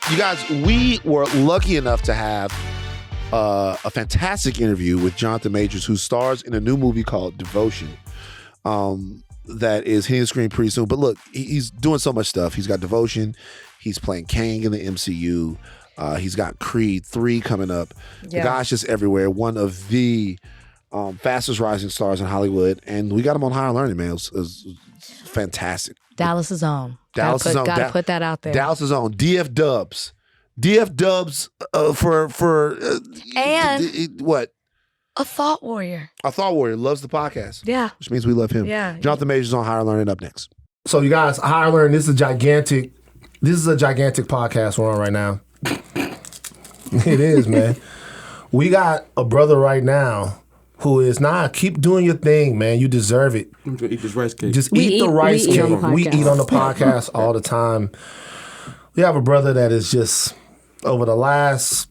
You guys, we were lucky enough to have a fantastic interview with Jonathan Majors, who stars in a new movie called Devotion that is hitting the screen pretty soon. But look, he's doing so much stuff. He's got Devotion. He's playing Kang in the MCU. He's got Creed 3 coming up. Yeah. The guy's just everywhere. One of the fastest rising stars in Hollywood. And we got him on Higher Learning, man. It was fantastic. Dallas' own. Dallas' own. Gotta put that out there. Dallas' own. DF Dubs. DF Dubs for and what? A thought warrior. A thought warrior. Loves the podcast. Yeah. Which means we love him. Yeah. Jonathan Majors on Higher Learning up next. So you guys, Higher Learning, this is a gigantic podcast we're on right now. It is, man. We got a brother right now who is keep doing your thing, man. You deserve it. I'm gonna eat this rice cake. Just eat the rice cake. We eat on the podcast all the time. We have a brother that is just, over the last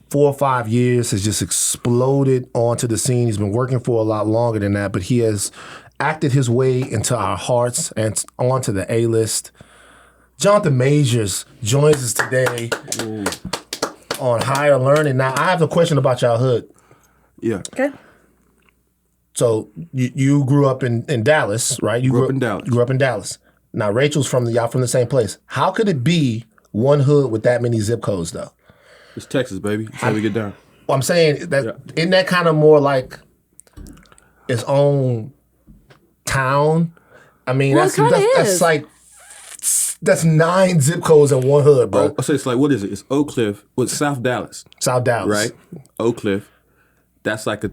4 or 5 years, has just exploded onto the scene. He's been working for a lot longer than that, but he has acted his way into our hearts and onto the A-list. Jonathan Majors joins us today on Higher Learning. Now, I have a question about y'all hood. Yeah. Okay. So you grew up in Dallas, right? You grew up in Dallas. You grew up in Dallas. Now, Rachel's y'all from the same place. How could it be one hood with that many zip codes, though? It's Texas, baby. That's how we get down. Well, I'm saying that isn't that kind of more like its own town? I mean, Well, that's like that's 9 zip codes in one hood, bro. So it's like, what is it? It's Oak Cliff with South Dallas. South Dallas, right? Oak Cliff. That's like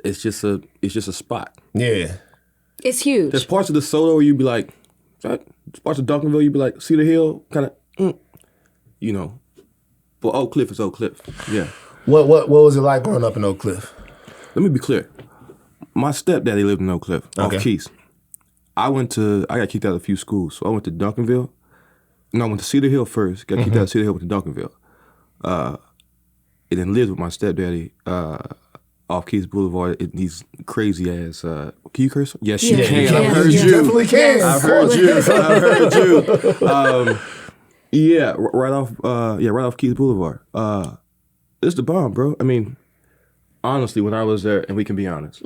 it's just a spot. Yeah. It's huge. There's parts of the Soto where you'd be like, there's parts of Duncanville you'd be like, Cedar Hill, kind of, you know. But Oak Cliff is Oak Cliff. Yeah. What was it like growing up in Oak Cliff? Let me be clear. My stepdaddy lived in Oak Cliff, off Keys. I got kicked out of a few schools. So I went to Duncanville. No, I went to Cedar Hill first. Got kicked out of Cedar Hill, went to Duncanville. And then lived with my stepdaddy off Keys Boulevard. These crazy ass. Can you curse? Yes, you can. I've heard you. Definitely can. I've heard you. I've heard you. Yeah, right off Keys Boulevard. It's the bomb, bro. I mean, honestly, when I was there, and we can be honest,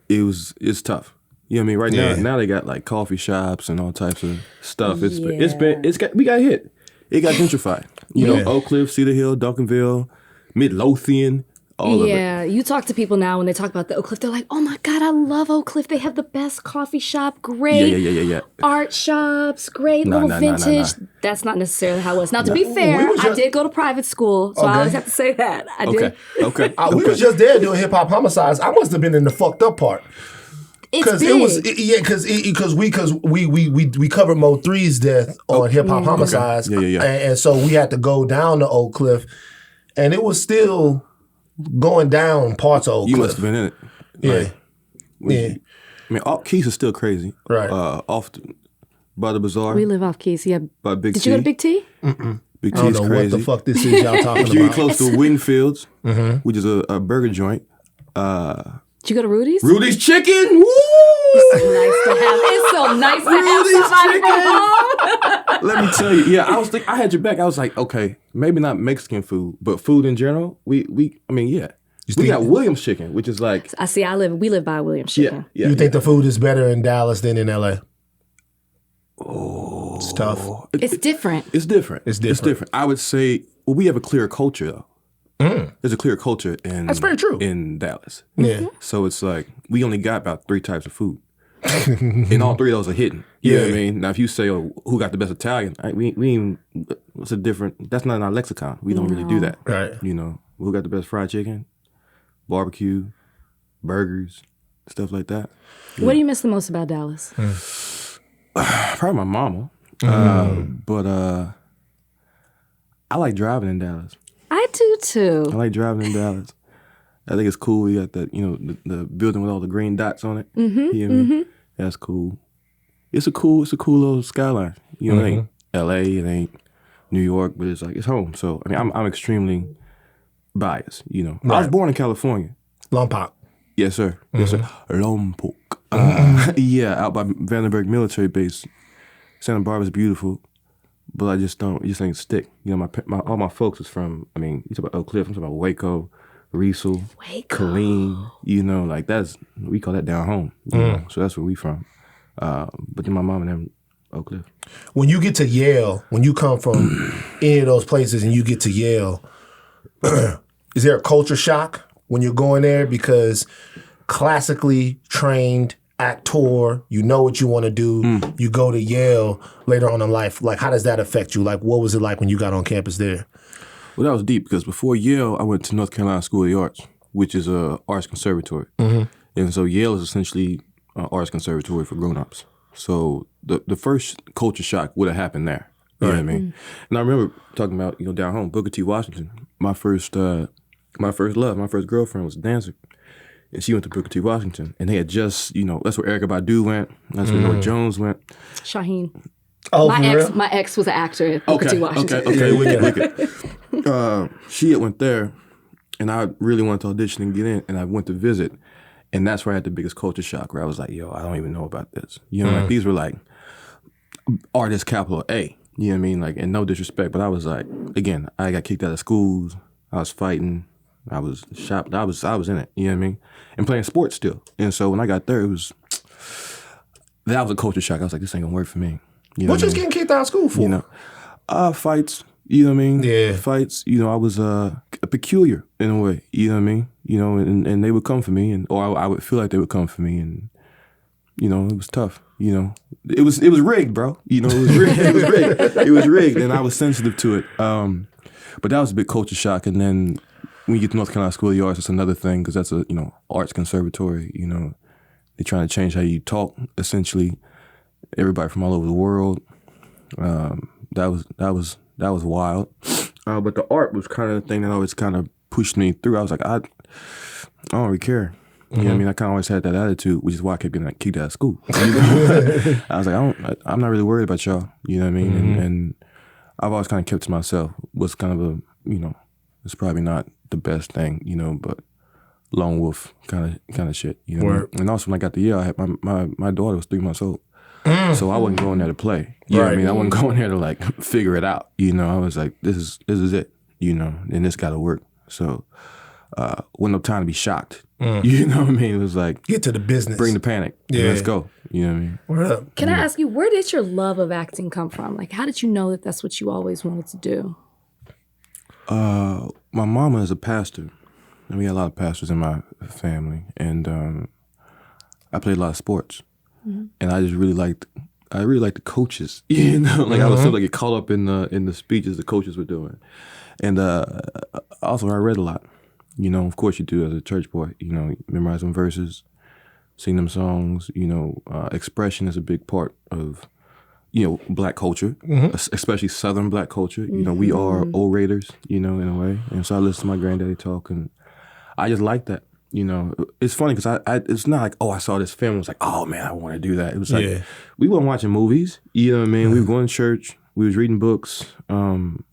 it's tough. You know what I mean? Right now they got like coffee shops and all types of stuff. We got hit. It got gentrified. You know, Oak Cliff, Cedar Hill, Duncanville, Midlothian. All of it. Yeah, you talk to people now when they talk about the Oak Cliff, they're like, "Oh my God, I love Oak Cliff. They have the best coffee shop, great art shops, great little vintage." That's not necessarily how it was. Now, to be fair, I did go to private school, so I always have to say that. I did. Okay. We was just there doing hip hop homicides. I must have been in the fucked up part. It's big. Because we covered Mo 3's death on hip hop homicides. And so we had to go down to Oak Cliff, and it was still going down parts of Oak Cliff. You must have been in it. I mean, Keys is still crazy. Right. By the bazaar. We live off Keys, yeah. By Big T. Did you go to Big T? Big T is crazy. I don't know what the fuck this is y'all talking If you get about. close to Wingfields, which is a burger joint. Did you go to Rudy's? Rudy's Chicken! Woo! It's so nice to have somebody from home. Let me tell you, I had your back. I was like, okay, maybe not Mexican food, but food in general. We got Williams Chicken, which is like. We live by Williams Chicken. Yeah. You think the food is better in Dallas than in LA? Oh, it's tough. It's different. It's different. I would say, we have a clear culture though. There's a clear culture that's very true in Dallas. Yeah. So it's like we only got about 3 types of food, and all 3 of those are hidden. You know what I mean? Now, if you say, who got the best Italian? What's a different? That's not in our lexicon. We don't really do that. Right. You know, who got the best fried chicken, barbecue, burgers, stuff like that. What do you miss the most about Dallas? Probably my mama. But I like driving in Dallas. I do too. I like driving in Dallas. I think it's cool. We got that, the building with all the green dots on it. You know what I mean? That's cool. It's a cool little skyline. You know, it ain't LA, it ain't New York, but it's like it's home. So I mean, I'm extremely biased. You know, I was born in California. Lompoc. Yes, sir. Yes, sir. Lompoc. Out by Vandenberg Military Base. Santa Barbara's beautiful, but I just don't. It just ain't stick. You know, all my folks is from. I mean, you talk about Oak Cliff. I'm talking about Waco, Riesel, Killeen. You know, like we call that down home. You know? So that's where we from. But then my mom and them Oak Cliff. When you get to Yale, when you come from any of those places and you get to Yale, is there a culture shock when you're going there? Because classically trained actor, you know what you want to do, you go to Yale later on in life. Like, how does that affect you? Like, what was it like when you got on campus there? Well, that was deep because before Yale, I went to North Carolina School of the Arts, which is a arts conservatory. And so Yale is essentially an arts conservatory for grown-ups. So the first culture shock would have happened there. You know what I mean? And I remember talking about, you know, down home, Booker T. Washington. My first love, my first girlfriend was a dancer. And she went to Booker T. Washington. And they had just, you know, that's where Erykah Badu went. That's where Norah Jones went. Shaheen. Oh, my ex was an actor at Booker T. Washington. Okay, wicked. She had went there, and I really wanted to audition and get in, and I went to visit. And that's where I had the biggest culture shock, where I was like, yo, I don't even know about this. You know, like these were like artists capital A. You know what I mean? Like, and no disrespect, but I was like, again, I got kicked out of schools. I was fighting. I was shopped. I was in it. You know what I mean? And playing sports still. And so when I got there, that was a culture shock. I was like, this ain't gonna work for me. You know what you was getting kicked out of school for? You know, fights. You know what I mean? Yeah. Fights. You know, I was peculiar in a way. You know what I mean? You know, and they would come for me, or I would feel like they would come for me, and you know, it was tough. You know, it was rigged, bro. You know, it was rigged. It was rigged. It was rigged, and I was sensitive to it. But that was a big culture shock. And then when you get to North Carolina School of the Arts, it's another thing because that's a arts conservatory. You know, they're trying to change how you talk. Essentially, everybody from all over the world. That was wild. But the art was kind of the thing that always kind of pushed me through. I was like, I don't really care. You know what I mean? I kind of always had that attitude, which is why I kept getting kicked out of school. You know? I was like, I'm not really worried about y'all. You know what I mean? And I've always kind of kept to myself. Was kind of it's probably not the best thing, you know, but lone wolf kind of shit. You know? Word. And also when I got to Yale, I had my daughter was 3 months old. So I wasn't going there to play. You know what I mean? I wasn't going there to like figure it out. You know, I was like, this is it, you know, and this gotta work. So wasn't no time to be shocked. You know what I mean? It was like, get to the business. Bring the panic. Yeah. Let's go. You know what I mean? Word up. Can I ask you, where did your love of acting come from? Like, how did you know that that's what you always wanted to do? My mama is a pastor. And we had a lot of pastors in my family. And I played a lot of sports. And I just really liked the coaches. You know, like I was sort of get caught up in the speeches the coaches were doing. And also I read a lot. You know, of course you do as a church boy. You know, memorize them verses, sing them songs. You know, expression is a big part of, you know, Black culture, especially Southern Black culture. You know, we are orators, you know, in a way. And so I listened to my granddaddy talk, and I just like that. You know, it's funny because it's not like, oh, I saw this film. It was like, oh, man, I want to do that. It was like, we weren't watching movies. You know what I mean? We were going to church. We was reading books. And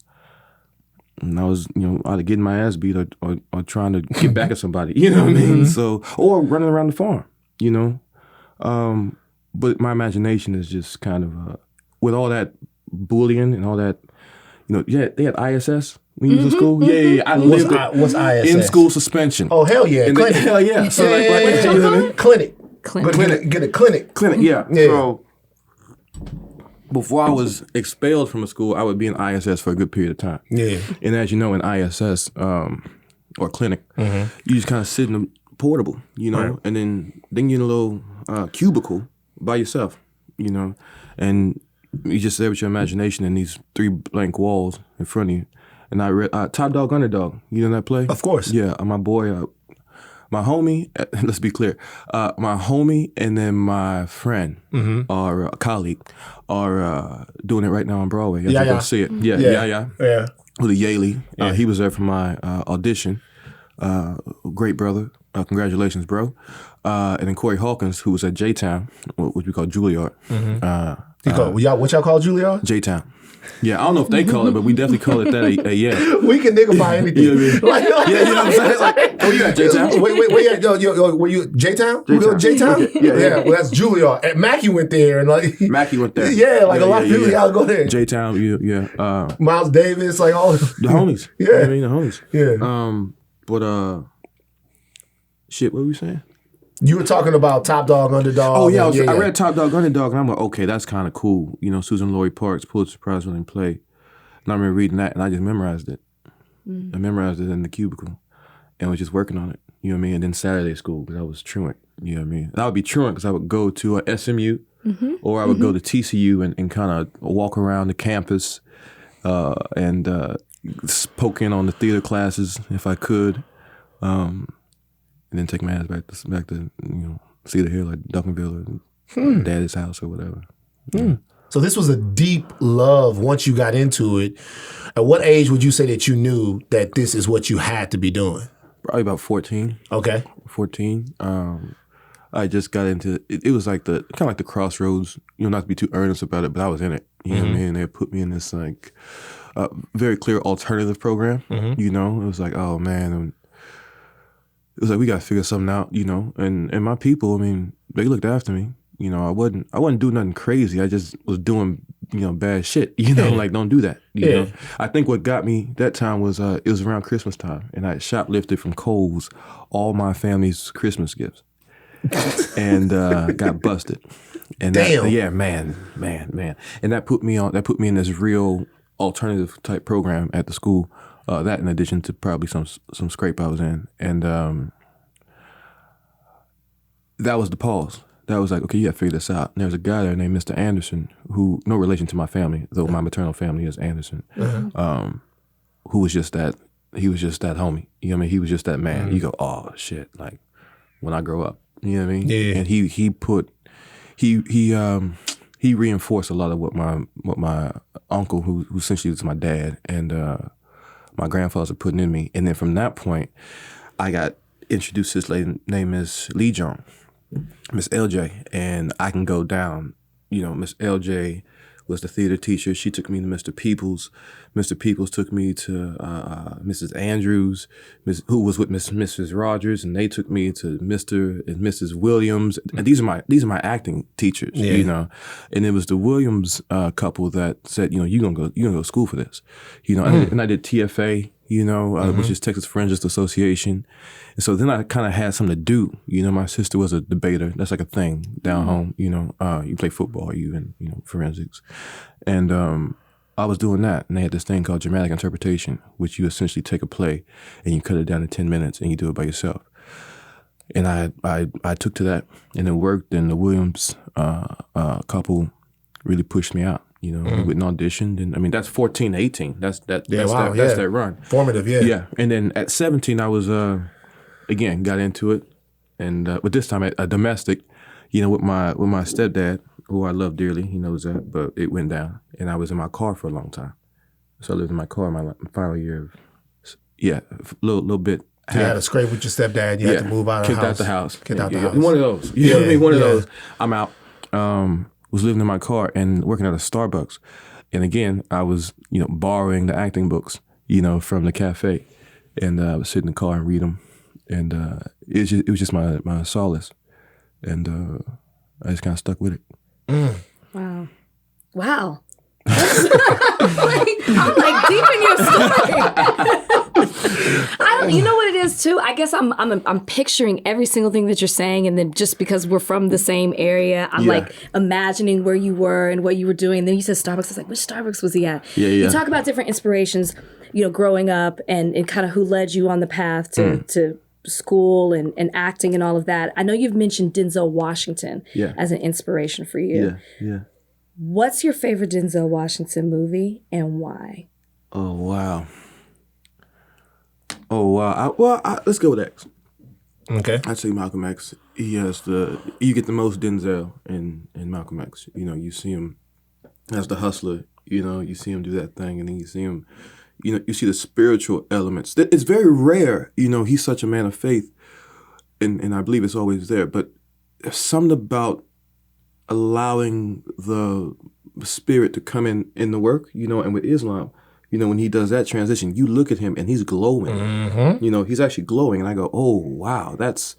I was, you know, either getting my ass beat or trying to get back at somebody. You know what I mean? So, or running around the farm, you know? But my imagination is just kind of, with all that bullying and all that, you know, they had ISS. When you was in school? Yeah. I lived what's ISS? In school suspension. Oh, hell yeah. Clinic. Hell yeah. So like you know what I mean? Clinic. Get a clinic. Clinic, yeah. So before I was expelled from a school, I would be in ISS for a good period of time. Yeah. And as you know, in ISS or clinic, you just kind of sit in a portable, you know, and then you're in a little cubicle by yourself, you know, and you just there with your imagination and these 3 blank walls in front of you. And I read Top Dog Underdog. You know that play? Of course. Yeah, my boy, my homie, let's be clear, my homie and then my friend or a colleague are doing it right now on Broadway. You go see it. Yeah. With a Yaley. He was there for my audition. Great brother. Congratulations, bro. And then Corey Hawkins, who was at J-Town, which we call Juilliard. What y'all call Juilliard? J-Town. Yeah, I don't know if they call it, but we definitely call it that. Yeah. We can nigga anything. You know what I mean? Yeah, you know what I'm saying? Like, oh, you at J-Town? Wait, yo, were you J-Town? We go to J-Town? Okay. Yeah. Well, that's Juilliard. And Mackie went there, and like Mackie went there. Yeah, like a lot of people, y'all go there. J-Town, yeah. Miles Davis, like all the homies. Yeah, you know what I mean, the homies. Yeah. But shit, what were we saying? You were talking about Top Dog, Underdog. Oh yeah, I read Top Dog, Underdog, and I'm like, okay, that's kind of cool. You know, Susan Laurie Parks, Pulitzer Prize winning play. And I remember reading that, and I just memorized it. I memorized it in the cubicle, and was just working on it. You know what I mean? And then Saturday school, because I was truant. You know what I mean? And I would be truant because I would go to a SMU, or I would go to TCU and kind of walk around the campus, and poke in on the theater classes if I could, and then take my ass back to Cedar Hill or Duncanville or Daddy's house or whatever. Yeah. So this was a deep love once you got into it. At what age would you say that you knew that this is what you had to be doing? Probably about 14. Okay. 14. I just got into it. It was like kind of like the crossroads, not to be too earnest about it, but I was in it. You know what I mean? They put me in this like very clear alternative program. It was like, oh man, it was like we got to figure something out. And my people, I mean, they looked after me. I wasn't doing nothing crazy. I just was doing, bad shit. Like don't do that. You know. I think what got me that time was it was around Christmas time, and I shoplifted from Kohl's all my family's Christmas gifts, and got busted. And damn. Man, and that put me in this real alternative type program at the school. That in addition to probably some scrape I was in, and that was the pause. That was like, okay, you got to figure this out. And there's a guy there named Mr. Anderson, who, no relation to my family, though my maternal family is Anderson, who was just that, he was just that homie. You know what I mean? He was just that man. You go, oh, shit, like, when I grow up. You know what I mean? Yeah. And he reinforced a lot of what my uncle, who essentially was my dad, and my grandfathers are putting in me. And then from that point, I got introduced to this lady named Miss Lee Jong. Miss LJ, and I can go down. Miss LJ was the theater teacher. She took me to Mr. Peoples. Mr. Peoples took me to Mrs. Andrews, who was with Mrs. Rogers, and they took me to Mr. and Mrs. Williams. And these are my acting teachers. And it was the Williams couple that said, you're gonna go to school for this. And I did TFA. Which is Texas Forensics Association. And so then I kind of had something to do. My sister was a debater. That's like a thing down home. You play football, you in forensics. And I was doing that. And they had this thing called dramatic interpretation, which you essentially take a play and you cut it down to 10 minutes and you do it by yourself. And I took to that and it worked. And the Williams couple really pushed me out. We went and auditioned, and I mean that's 14 to 18. That's that run. Formative, yeah. Yeah, and then at 17, I was again got into it, and but this time a domestic, with my stepdad, who I love dearly. He knows that, but it went down, and I was in my car for a long time. So I lived in my car in my final year of a little bit. So you had a scrape with your stepdad. You had to move out of the house. Kicked out the house. Kicked out the house. One of those. You know what I mean? One of those. I'm out. Was living in my car and working at a Starbucks. And again, I was, borrowing the acting books, from the cafe. And I would sit in the car and read them. And it was just my solace. And I just kind of stuck with it. Wow. I'm like deep in your story. You know what it is too? I guess I'm picturing every single thing that you're saying, and then just because we're from the same area, I'm like imagining where you were and what you were doing. And then you said Starbucks. I was like, which Starbucks was he at? Yeah. You talk about different inspirations, growing up and kind of who led you on the path to school and acting and all of that. I know you've mentioned Denzel Washington as an inspiration for you. Yeah. What's your favorite Denzel Washington movie and why? Oh, wow. Let's go with X. Okay. I'd say Malcolm X. He has you get the most Denzel in Malcolm X. You see him as the hustler, you see him do that thing, and then you see him, you see the spiritual elements. It's very rare, he's such a man of faith, and I believe it's always there, but there's something about allowing the spirit to come in the work, you know, and with Islam, you know, when he does that transition, you look at him and he's glowing. Mm-hmm. You know, he's actually glowing. And I go, oh, wow, that's,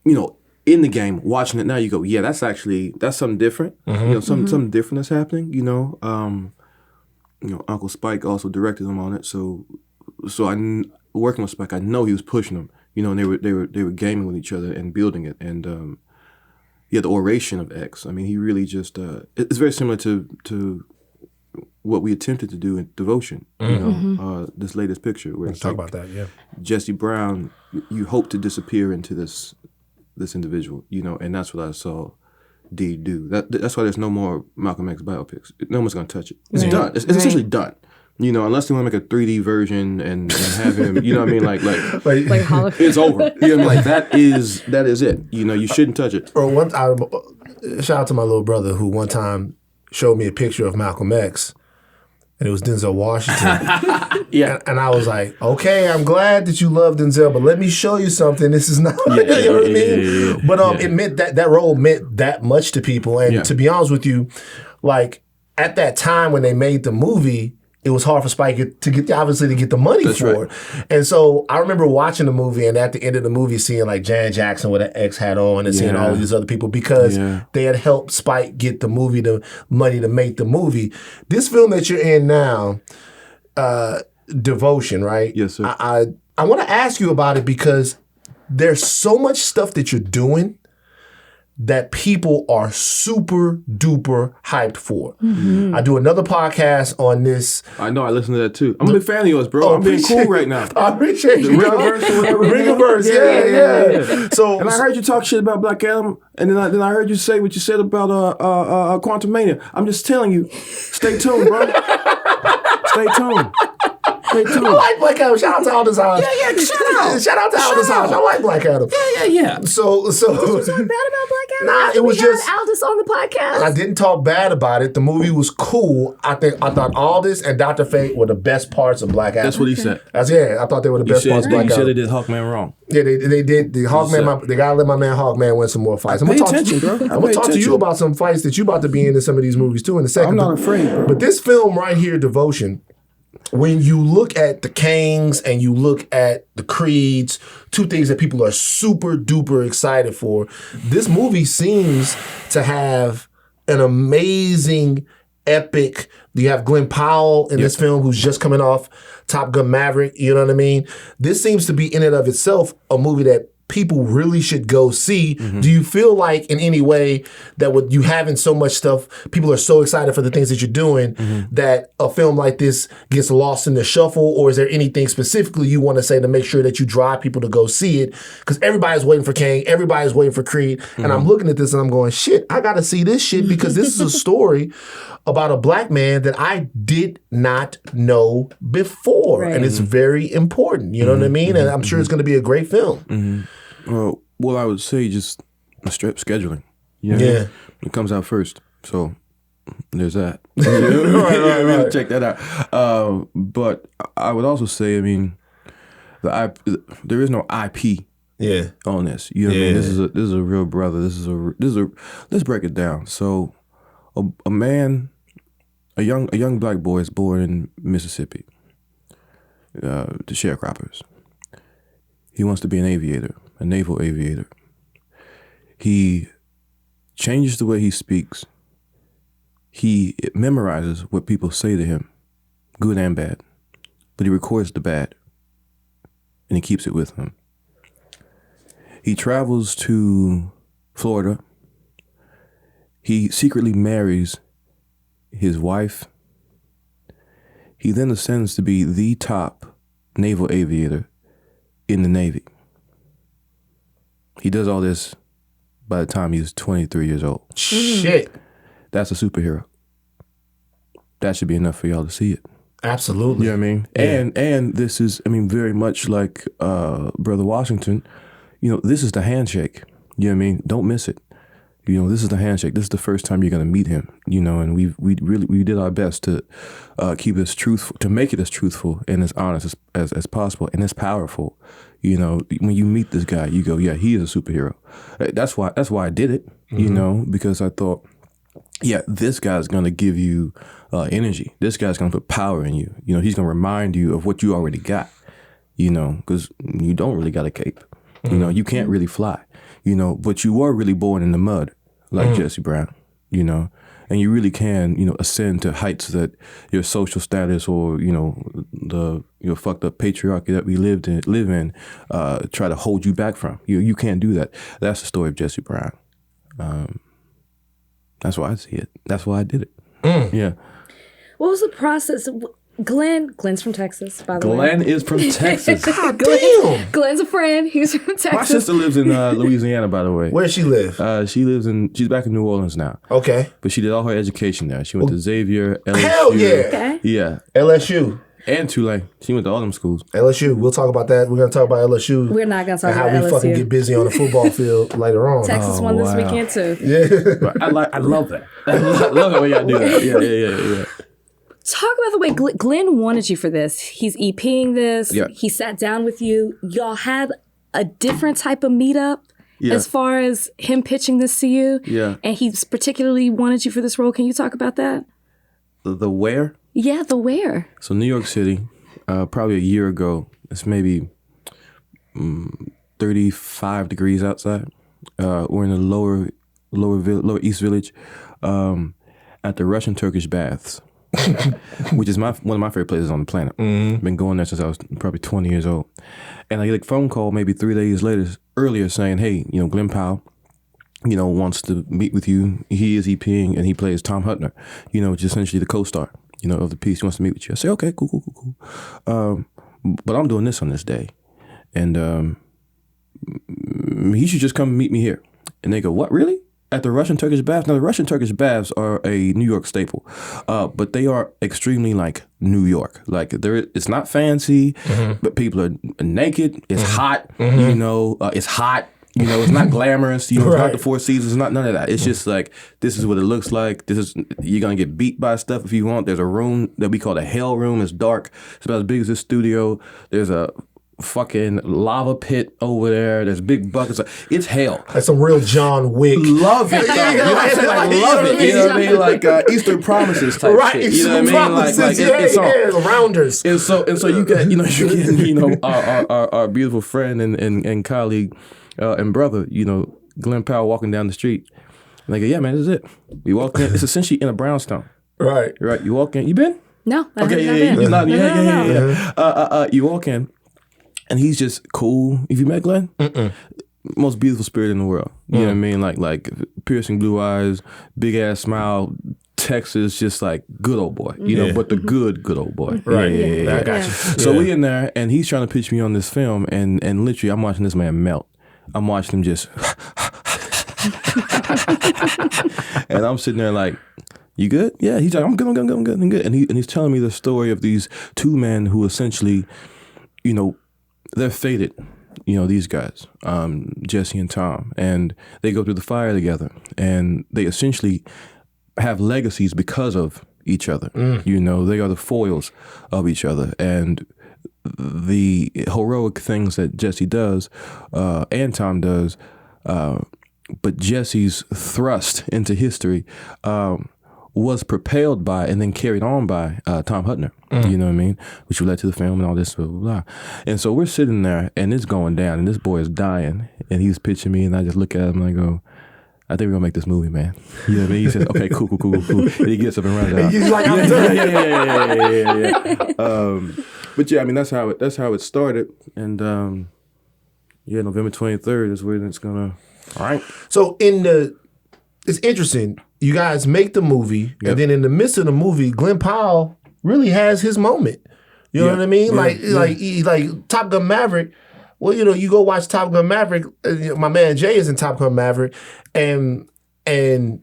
you know, in the game, watching it now, you go, yeah, that's something different. Mm-hmm. You know, something different that's happening, you know. Uncle Spike also directed him on it. So working with Spike, I know he was pushing him, you know, and they were gaming with each other and building it. And yeah, the oration of X. I mean, he really just, it's very similar to what we attempted to do in Devotion, you know, this latest picture. Where Let's talk about that, yeah. Jesse Brown, you hope to disappear into this individual, you know, and that's what I saw D do. That's why there's no more Malcolm X biopics. No one's going to touch it. It's done. It's essentially done. You know, unless they want to make a 3D version and have him, you know what I mean? Like Holocaust. It's over. You know, like that is it. You know, you shouldn't touch it. Or shout out to my little brother who one time showed me a picture of Malcolm X, and it was Denzel Washington. Yeah. And I was like, okay, I'm glad that you love Denzel, but let me show you something. This is not, you know what I mean? But it meant that role meant that much to people. And to be honest with you, like at that time when they made the movie, it was hard for Spike to get the money for it. And so I remember watching the movie and at the end of the movie seeing like Janet Jackson with an X hat on and seeing all of these other people because they had helped Spike get the money to make the movie. This film that you're in now, Devotion, right? Yes, sir. I want to ask you about it because there's so much stuff that you're doing that people are super duper hyped for. Mm-hmm. I do another podcast on this. I know, I listen to that too. I'm a big fan of yours, bro. I'm being cool right now. I appreciate you. Ring-a-verse or whatever. Ring-a-verse, yeah. So, and I heard you talk shit about Black Adam, and then I heard you say what you said about Quantum Mania. I'm just telling you, stay tuned, bro. Stay tuned. I like Black Adam. Shout out to Aldous Hodge. Yeah, shout out to Aldous Hodge. I like Black Adam. Yeah. So Did you talk bad about Black Adam? Nah, it was just Aldous on the podcast. I didn't talk bad about it. The movie was cool. I thought Aldous and Dr. Fate were the best parts of Black Adam. That's what he said. I thought they were the best parts of Black Adam. You said they did Hawkman wrong. Yeah, they did. The Hawkman, they gotta let my man Hawkman win some more fights. I'm gonna talk to you about some fights that you about to be in some of these movies too in a second. I'm not afraid, bro. But this film right here, Devotion, when you look at the Kangs and you look at the Creeds, two things that people are super duper excited for, this movie seems to have an amazing, epic. You have Glenn Powell in this film who's just coming off Top Gun Maverick, you know what I mean? This seems to be in and of itself a movie that people really should go see. Mm-hmm. Do you feel like in any way that with you having so much stuff, people are so excited for the things that you're doing that a film like this gets lost in the shuffle? Or is there anything specifically you want to say to make sure that you drive people to go see it? Because everybody's waiting for Kang, everybody's waiting for Creed. And I'm looking at this and I'm going, shit, I got to see this shit because this is a story about a black man that I did not know before. Right. And it's very important, you know what I mean? And I'm sure it's going to be a great film. Well, I would say just strip scheduling. You know? Yeah. It comes out first. So there's that. right. Check that out. But I would also say, I mean, there is no IP on this. You know what I mean? This is a real brother. This is a let's break it down. So a young black boy is born in Mississippi to sharecroppers. He wants to be an aviator, a naval aviator. He changes the way he speaks. He memorizes what people say to him, good and bad, but he records the bad and he keeps it with him. He travels to Florida. He secretly marries his wife. He then ascends to be the top naval aviator in the Navy. He does all this by the time he's 23 years old. Shit. That's a superhero. That should be enough for y'all to see it. Absolutely. You know what I mean? Yeah. And this is, I mean, very much like Brother Washington, you know, this is the handshake. You know what I mean? Don't miss it. You know, this is the handshake. This is the first time you're going to meet him, you know, and we did our best to keep this truthful, to make it as truthful and as honest as possible and as powerful. You know, when you meet this guy, you go, yeah, he is a superhero. That's why I did it, you know, because I thought yeah, this guy's gonna give you energy. This guy's gonna put power in you. You know, he's gonna remind you of what you already got. You know, because you don't really got a cape. You know, you can't really fly. You know, but you were really born in the mud, like Jesse Brown. You know, and you really can, you know, ascend to heights that your social status or, you know, the fucked up patriarchy that we live in, try to hold you back from. You can't do that. That's the story of Jesse Brown. That's why I see it. That's why I did it. Yeah. What was the process? Glenn's from Texas, by the way. Glenn is from Texas. Glenn's a friend. He's from Texas. My sister lives in Louisiana, by the way. Where does she live? She's back in New Orleans now. Okay. But she did all her education there. She went to Xavier, LSU. Hell yeah. Okay. Yeah. LSU. And Tulane. She went to all them schools. LSU. We'll talk about that. We're going to talk about LSU. We're not going to talk and about how we LSU. fucking get busy on the football field later on. Texas won this weekend, too. Yeah. But I love that. I love it when y'all do that. Yeah. Talk about the way Glenn wanted you for this. He's EPing this. Yeah. He sat down with you. Y'all had a different type of meetup as far as him pitching this to you. Yeah. And he's particularly wanted you for this role. Can you talk about that? The where? Yeah, the where. So New York City, probably a year ago, it's maybe 35 degrees outside. We're in the lower East Village at the Russian Turkish baths. Which is one of my favorite places on the planet. Been going there since I was probably 20 years old. And I get a phone call maybe 3 days earlier saying, hey, you know, Glenn Powell, you know, wants to meet with you. He is EPing and he plays Tom Huttner, you know, which is essentially the co-star, you know, of the piece. He wants to meet with you. I say, okay, cool. But I'm doing this on this day. And he should just come meet me here. And they go, what, really? At the Russian Turkish baths? Now, the Russian Turkish baths are a New York staple, but they are extremely like New York. Like it's not fancy, but people are naked. It's hot, you know. It's hot, you know. It's not glamorous, you know. It's not the Four Seasons. It's not none of that. It's just like this is what it looks like. You're gonna get beat by stuff if you want. There's a room that we call the hell room. It's dark. It's about as big as this studio. There's a fucking lava pit over there. There's big buckets. It's hell. That's some real John Wick. Love it. Though. You know what I'm saying? Like, love it. You know what I mean? Like Eastern Promises type shit. You know what I mean? Like it's rounders. And so you get our beautiful friend and colleague and brother, you know, Glenn Powell walking down the street. And they go, yeah, man, this is it. We walk in. It's essentially in a brownstone. Right. You walk in. You been? No. Okay. You walk in. And he's just cool. Have you met Glenn? Most beautiful spirit in the world. You know what I mean? Like piercing blue eyes, big ass smile, Texas, just like good old boy. You know, but the good old boy. Right. Yeah. I got you. So we in there, and he's trying to pitch me on this film, and literally I'm watching this man melt. I'm watching him just, and I'm sitting there like, you good? Yeah. He's like, I'm good. And he's telling me the story of these two men who essentially, you know, they're fated, you know, these guys, Jesse and Tom, and they go through the fire together, and they essentially have legacies because of each other. You know, they are the foils of each other, and the heroic things that Jesse does and Tom does, but Jesse's thrust into history was propelled by and then carried on by Tom Huttner, you know what I mean? Which led to the film and all this, blah, blah, blah. And so we're sitting there and it's going down and this boy is dying and he's pitching me and I just look at him and I go, I think we're gonna make this movie, man. You know what I mean? He says, okay, cool. And he gets up and runs out. He's like, I'm done. Yeah. But yeah, I mean, that's how it started. And November 23rd is when it's gonna, all right. So it's interesting. You guys make the movie, and then in the midst of the movie, Glenn Powell really has his moment. You know what I mean? Like Top Gun Maverick. Well, you know, you go watch Top Gun Maverick. My man Jay is in Top Gun Maverick, and I'm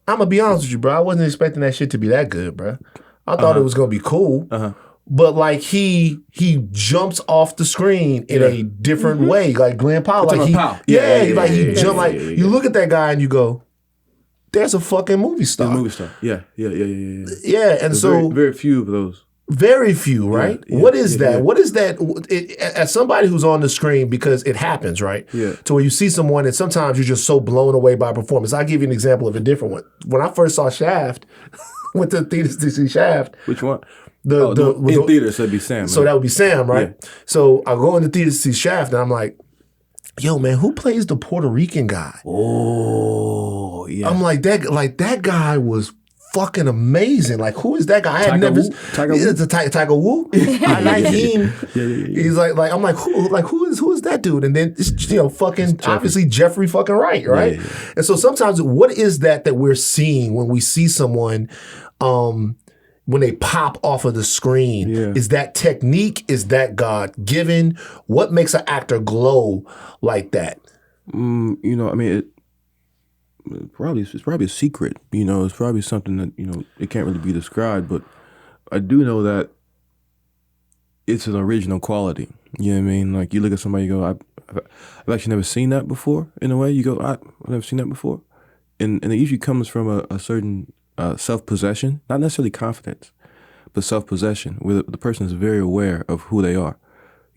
gonna be honest with you, bro. I wasn't expecting that shit to be that good, bro. I thought it was gonna be cool, but like he jumps off the screen in a different way, like Glenn Powell. Like he jump like you look at that guy and you go, "There's a fucking movie star." Yeah. Yeah, and There's so very few of those. Very few, right? Yeah, what is that? yeah. What is that? As somebody who's on the screen, because it happens, right? Yeah. To where you see someone and sometimes you're just so blown away by performance. I'll give you an example of a different one. When I first saw Shaft, went to the theaters to see Shaft. Which one? In theaters, that'd be Sam. So that would be Sam, right? Yeah. So I go in the theaters to see Shaft, and I'm like, yo, man, who plays the Puerto Rican guy? Oh, yeah. I'm like, that guy was fucking amazing. Like, who is that guy? I had never. Tiger Wu? It's a Tiger Wu. I like him. Yeah. He's like I'm like, who is that dude? And then it's, fucking obviously Jeffrey fucking Wright, right? Yeah. And so sometimes, what is that we're seeing when we see someone? When they pop off of the screen, is that technique? Is that God given? What makes an actor glow like that? I mean, it's probably a secret. It's probably something that it can't really be described. But I do know that it's an original quality. You know what I mean? Like you look at somebody, you go, I've actually never seen that before. In a way, you go, I've never seen that before, and it usually comes from a certain self-possession, not necessarily confidence, but self-possession, where the person is very aware of who they are,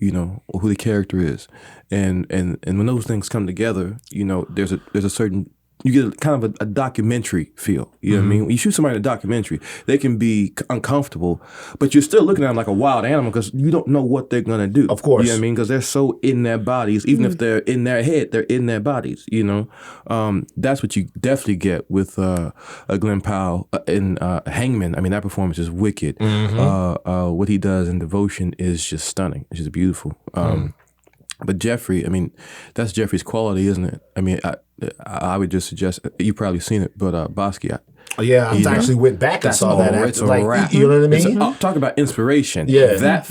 or who the character is, and when those things come together, there's a certain, you get kind of a documentary feel. You know what I mean? When you shoot somebody in a documentary, they can be uncomfortable, but you're still looking at them like a wild animal because you don't know what they're going to do. Of course. You know what I mean? Because they're so in their bodies. Even if they're in their head, they're in their bodies, That's what you definitely get with Glenn Powell in Hangman. I mean, that performance is wicked. What he does in Devotion is just stunning. It's just beautiful. But Jeffrey, I mean, that's Jeffrey's quality, isn't it? I mean, I would just suggest, you've probably seen it, but Basquiat. Yeah, I actually went back and saw that. It's a wrap. You know what I mean? Talk about inspiration. Yeah. That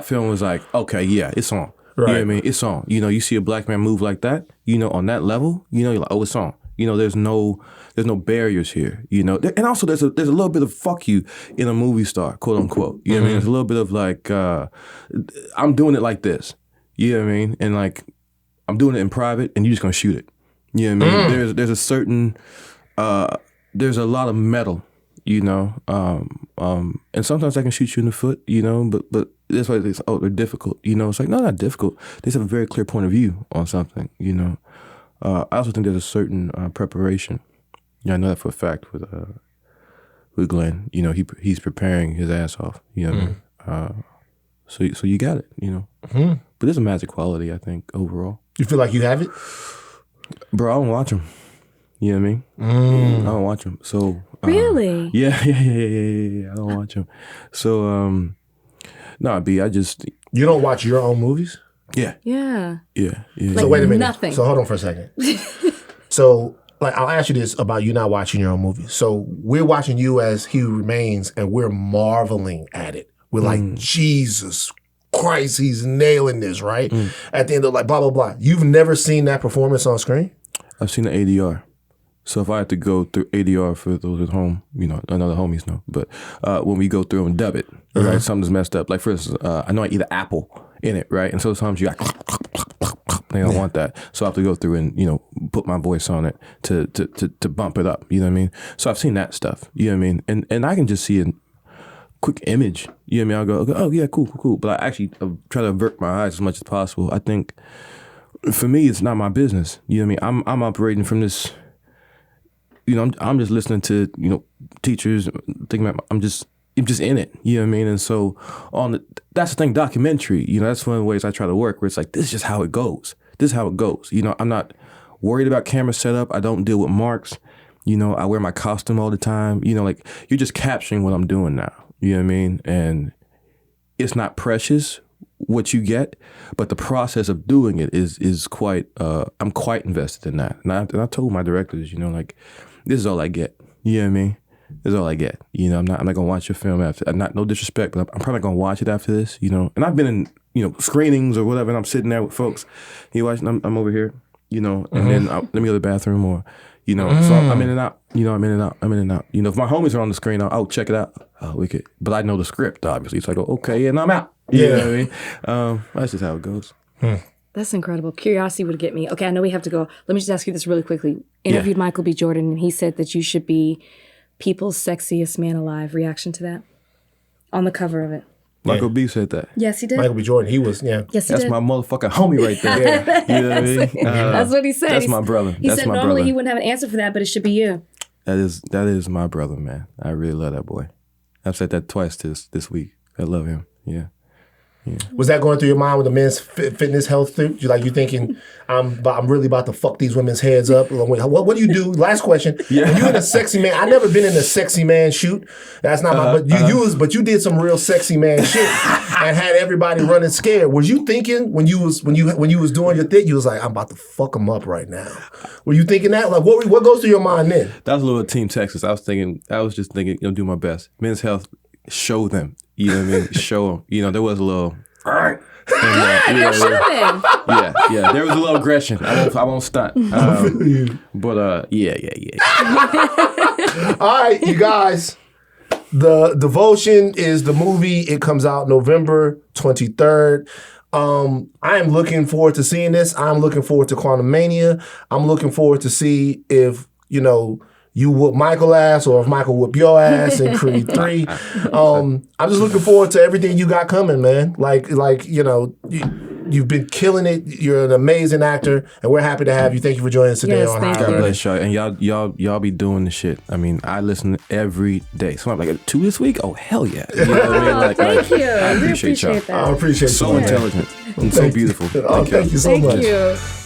film was like, okay, yeah, it's on. Right. You know what I mean? It's on. You see a black man move like that, on that level, you're like, oh, it's on. There's no barriers here, And also there's a little bit of fuck you in a movie star, quote unquote. You know what I mean? There's a little bit of like, I'm doing it like this. You know what I mean? And like, I'm doing it in private and you're just gonna shoot it. You know what I mean? There's a certain, there's a lot of metal, and sometimes I can shoot you in the foot, but that's why they say, oh, they're difficult. It's like, no, not difficult. They just have a very clear point of view on something, I also think there's a certain preparation. I know that for a fact with Glenn. He's preparing his ass off, So you got it, But there's a magic quality, I think, overall. You feel like you have it? Bro, I don't watch them. You know what I mean? I don't watch them. So really? Yeah. I don't watch them. So I just. You don't watch your own movies? Yeah. Yeah. Yeah. So wait a minute. Nothing. So hold on for a second. So I'll ask you this about you not watching your own movies. So we're watching you as He Who Remains, and we're marveling at it. We're like, Jesus Christ, he's nailing this, right? At the end of like, blah, blah, blah. You've never seen that performance on screen? I've seen the ADR. So if I had to go through ADR for those at home, I know the homies know, but when we go through and dub it, right, something's messed up. Like for instance, I know I eat an apple in it, right? And so sometimes you got, they don't want that. So I have to go through and, put my voice on it to bump it up, you know what I mean? So I've seen that stuff, you know what I mean? And I can just see a quick image, you know what I mean? I'll go, oh yeah, cool. But I actually try to avert my eyes as much as possible. I think for me, it's not my business, you know what I mean? I'm operating from this, I'm just listening to, teachers, thinking about, I'm just in it, you know what I mean? And so that's the thing, documentary, that's one of the ways I try to work, where it's like, this is just how it goes. This is how it goes. I'm not worried about camera setup. I don't deal with marks. I wear my costume all the time. Like you're just capturing what I'm doing now. You know what I mean? And it's not precious what you get, but the process of doing it is quite, I'm quite invested in that. And I told my directors, like, this is all I get. You know what I mean? This is all I get. I'm not gonna watch your film after. No disrespect, but I'm probably not gonna watch it after this. And I've been in screenings or whatever, and I'm sitting there with folks. You watching? I'm over here. And then let me go to the bathroom or. So I'm in and out. I'm in and out. If my homies are on the screen, I'll check it out. Oh, wicked. But I know the script, obviously. So I go, okay, and I'm out. You know what I mean? That's just how it goes. That's incredible. Curiosity would get me. Okay, I know we have to go. Let me just ask you this really quickly. Interviewed Michael B. Jordan, and he said that you should be people's sexiest man alive. Reaction to that? on the cover of it. Michael B said that. Yes, he did. Michael B. Jordan, he was, Yes, he That's did. my motherfucking homie right there. You know what I mean? That's what he said. That's my brother. He said normally he wouldn't have an answer for that, but it should be you. That is my brother, man. I really love that boy. I've said that twice this week. I love him. Yeah. Was that going through your mind with the men's fitness health thing? You thinking, I'm really about to fuck these women's heads up? What do you do? Last question. Yeah. When you in a sexy man, I never been in a sexy man shoot. That's not my. But you did some real sexy man shit and had everybody running scared. Was you thinking when you was doing your thing, you was like, I'm about to fuck them up right now? Were you thinking that? Like, what goes through your mind then? That was a little Team Texas. I was just thinking, do my best. Men's health, show them. You know what I mean? Show them. There was a little. Good. There should have been. Yeah. There was a little aggression. I won't stunt. But yeah. All right, you guys. The Devotion is the movie. It comes out November 23rd. I am looking forward to seeing this. I'm looking forward to Quantum Mania. I'm looking forward to see if, you whoop Michael ass or if Michael whoop your ass in Creed 3. I'm just looking forward to everything you got coming, man. You've been killing it. You're an amazing actor, and we're happy to have you. Thank you for joining us today on High. God bless y'all. And y'all be doing the shit. I mean, I listen every day. So I'm like, 2 this week? Oh, hell yeah. You know what I mean? Thank you. I appreciate y'all. That. I appreciate you. So intelligent and so beautiful. Thank you so much. Thank you.